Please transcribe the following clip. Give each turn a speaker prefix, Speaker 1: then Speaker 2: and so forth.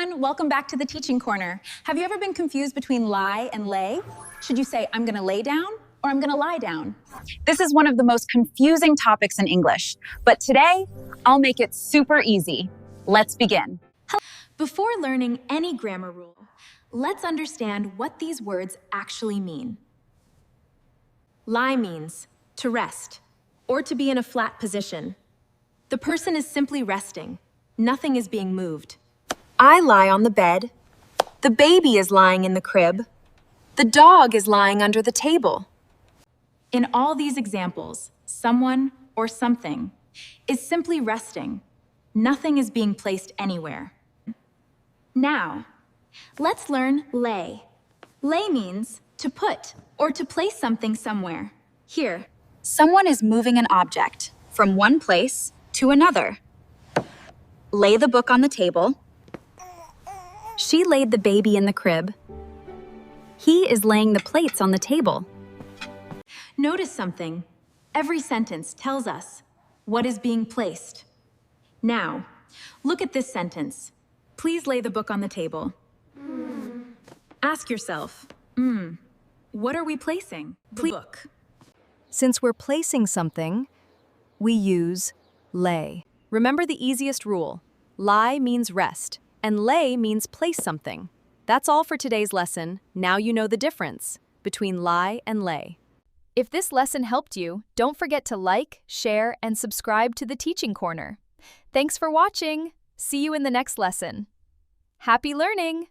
Speaker 1: everyone, welcome back to the Teaching Corner. Have you ever been confused between lie and lay? Should you say, I'm gonna lay down or I'm gonna lie down? This is one of the most confusing topics in English, but today I'll make it super easy. Let's begin.
Speaker 2: Before learning any grammar rule, let's understand what these words actually mean. Lie means to rest or to be in a flat position. The person is simply resting. Nothing is being moved. I lie on the bed. The baby is lying in the crib. The dog is lying under the table. In all these examples, someone or something is simply resting. Nothing is being placed anywhere. Now, let's learn lay. Lay means to put or to place something somewhere. Here, someone is moving an object from one place to another. Lay the book on the table. She laid the baby in the crib. He is laying the plates on the table. Notice something. Every sentence tells us what is being placed. Now, look at this sentence. Please lay the book on the table. Ask yourself, what are we placing? The book.
Speaker 3: Since we're placing something, we use lay. Remember the easiest rule. Lie means rest, and lay means place something. That's all for today's lesson. Now you know the difference between lie and lay. If this lesson helped you, don't forget to like, share, and subscribe to the Teaching Corner. Thanks for watching. See you in the next lesson. Happy learning!